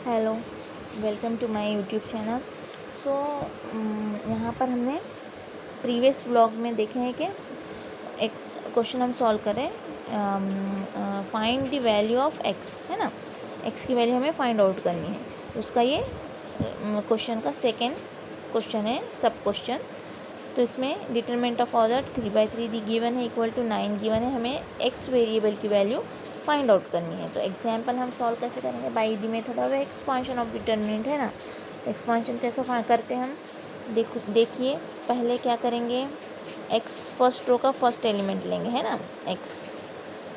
Hello, welcome to my YouTube channel. So यहाँ पर हमने प्रीवियस ब्लॉग में देखे हैं कि एक क्वेश्चन हम सॉल्व करें, find the value of x, है ना। एक्स की वैल्यू हमें फाइंड आउट करनी है। तो उसका ये क्वेश्चन का सेकेंड क्वेश्चन है, सब क्वेश्चन। तो इसमें determinant of order 3/3 the given है, इक्वल टू 9 गिवन है। हमें एक्स वेरिएबल की वैल्यू फाइंड आउट करनी है। तो एग्जाम्पल हम सॉल्व कैसे करेंगे? By the method of expansion of determinant, है ना। तो एक्सपांशन कैसे करते हैं हम? देखिए पहले क्या करेंगे, एक्स फर्स्ट रो का फर्स्ट एलिमेंट लेंगे, है ना, एक्स।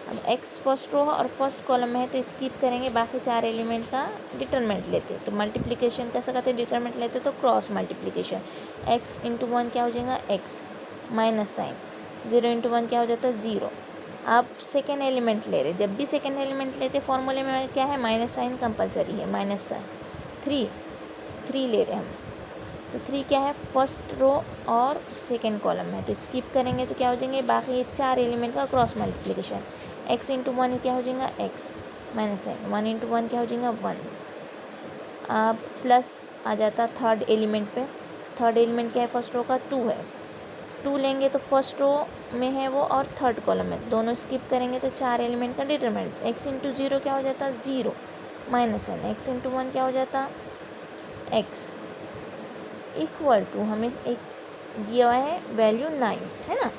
अब एक्स फर्स्ट रो और फर्स्ट कॉलम में है तो स्किप करेंगे, बाकी चार एलिमेंट का डिटरमिनेंट लेते। तो मल्टीप्लिकेशन कैसे करते हैं? डिटरमिनेंट लेते तो क्रॉस मल्टीप्लिकेशन, एक्स इंटू 1 क्या हो जाएगा? एक्स माइनस साइन, 0 इंटू 1 क्या हो जाता है? 0। आप सेकेंड एलिमेंट ले रहे, जब भी सेकेंड एलिमेंट लेते फॉर्मूले में क्या है? माइनस साइन कंपलसरी है, माइनस साइन। 3 ले रहे हम, तो 3 क्या है? फर्स्ट रो और सेकेंड कॉलम में, तो स्किप करेंगे तो क्या हो जाएंगे? बाकी ये चार एलिमेंट का क्रॉस मल्टीप्लिकेशन, एक्स इंटू 1 क्या हो जाएगा? एक्स माइनस साइन, 1 इंटू 1 क्या हो जाएगा? 1। अब प्लस आ जाता थर्ड एलिमेंट पे। थर्ड एलिमेंट क्या है? फर्स्ट रो का 2 है, 2 लेंगे तो फर्स्ट रो में है वो और थर्ड कॉलम में, दोनों स्किप करेंगे तो चार एलिमेंट का डिटरमिनेंट, एक्स इंटू 0 क्या हो जाता? 0 माइनस एन, एक्स इंटू 1 क्या हो जाता? एक्स इक्वल टू, हमें एक दिया हुआ है वैल्यू 9, है ना।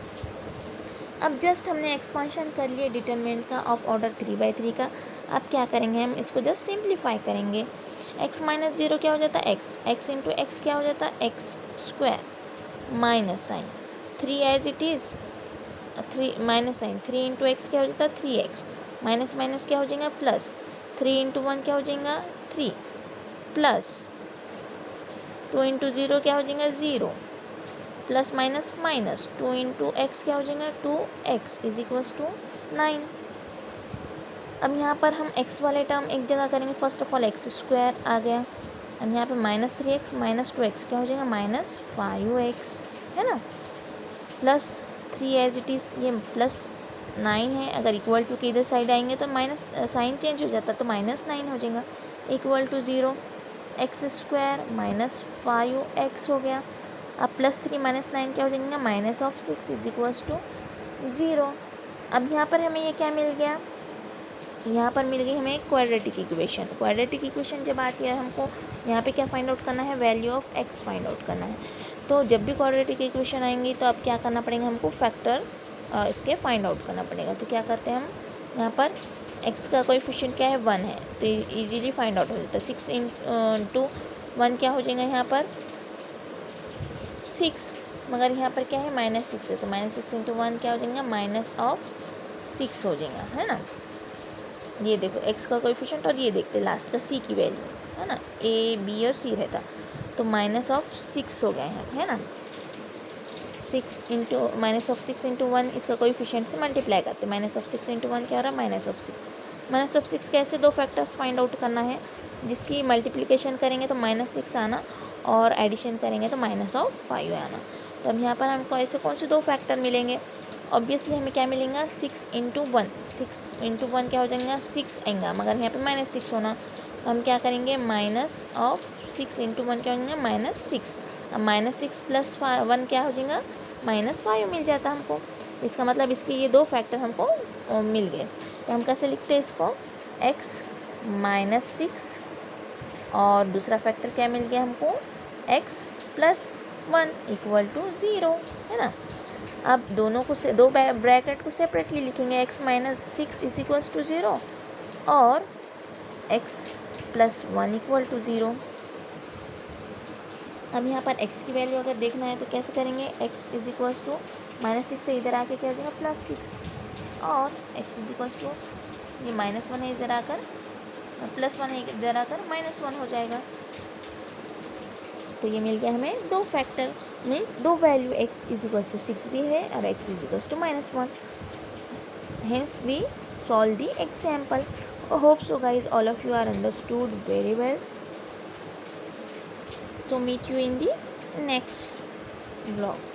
अब जस्ट हमने एक्सपांशन कर लिया डिटरमिनेंट का ऑफ ऑर्डर 3/3 का। अब क्या करेंगे? हम इसको जस्ट सिंप्लीफाई करेंगे। एक्स माइनस 0 क्या हो जाता? एक्स, एक्स इंटू एक्स क्या हो जाता? X square minus sign 3 as it is, 3 minus sign 3 into x क्या हो जाता? 3x माइनस माइनस क्या हो जाएगा? प्लस 3 इंटू 1 क्या हो जाएगा? 3 प्लस 2 इंटू 0 क्या हो जाएगा? 0 plus minus minus 2 into x क्या हो जाएगा? 2x is equals to 9। अब यहाँ पर हम x वाले टर्म एक जगह करेंगे। First of all X square आ गया। अब यहाँ पे माइनस 3x माइनस 2x क्या हो जाएगा? माइनस 5x, है ना, प्लस 3 एज इट इज़, ये प्लस 9 है। अगर इक्वल टू के इधर साइड आएंगे तो माइनस साइन चेंज हो जाता, तो माइनस 9 हो जाएगा, equal to 0। X square minus 5x हो गया। अब प्लस 3 माइनस 9 क्या हो जाएगा? Minus of 6 is equals to 0। अब यहाँ पर हमें ये क्या मिल गया? यहाँ पर मिल गई हमें क्वाड्रेटिक इक्वेशन। क्वाड्रेटिक इक्वेशन जब आती है हमको यहाँ पे क्या फाइंड आउट करना है? Value of x find out करना है। तो जब भी क्वाड्रेटिक इक्वेशन आएंगी तो अब क्या करना पड़ेगा हमको? फैक्टर इसके फाइंड आउट करना पड़ेगा। तो क्या करते हैं हम? यहाँ पर एक्स का कोएफिशिएंट क्या है? 1 है, तो इजीली फाइंड आउट हो जाता है। 6 इंटू 1 क्या हो जाएगा? यहाँ पर 6, मगर यहाँ पर क्या है? माइनस 6 है, तो माइनस 6 इंटू 1 क्या हो जाएगा? माइनस ऑफ 6 हो जाएगा, है ना। ये देखो एक्स का कोएफिशिएंट, और ये देखते लास्ट का सी की वैल्यू, है ना, ए बी और सी रहता, तो माइनस ऑफ 6 हो गए हैं, है ना। 6 इंटू माइनस ऑफ 6 इंटू 1 इसका कोएफिशिएंट से मल्टीप्लाई करते, माइनस ऑफ 6 इंटू 1 क्या हो रहा है? Minus of 6। माइनस ऑफ 6 कैसे? दो फैक्टर्स फाइंड आउट करना है, जिसकी मल्टीप्लिकेशन करेंगे तो माइनस 6 आना और एडिशन करेंगे तो माइनस ऑफ 5 आना। तो अब यहाँ पर हमको ऐसे कौन से दो फैक्टर मिलेंगे? ऑब्वियसली हमें क्या मिलेगा? 6 इंटू 1, 6 इंटू 1 क्या हो जाएगा? 6 आएगा, मगर यहाँ पे माइनस 6 होना, तो हम क्या करेंगे? माइनस ऑफ 6 इंटू 1 क्या हो जाएगा? माइनस 6। अब माइनस 6 प्लस 1 क्या हो जाएगा? माइनस 5 मिल जाता हमको। इसका मतलब इसके ये दो फैक्टर हमको मिल गए। तो हम कैसे लिखते हैं इसको? x माइनस 6 और दूसरा फैक्टर क्या मिल गया हमको? x प्लस 1 इक्वल टू 0, है ना। अब दोनों को दो ब्रैकेट को सेपरेटली लिखेंगे, x minus 6 is equals to 0 और x प्लस 1 इक्वल टू 0। अब यहाँ पर x की वैल्यू अगर देखना है तो कैसे करेंगे? x is equals to minus 6 से इधर आके क्या हो जाएगा? प्लस 6, और x इज इक्वल्स टू ये माइनस 1 है इधर आकर, प्लस 1 है इधर आकर माइनस 1 हो जाएगा। तो ये मिल गया हमें दो फैक्टर, मीन्स दो value, x is equals to 6 भी है और x is equals to minus 1। Hence we solve the example. I hope so guys, all of you are understood very well. So meet you in the next vlog.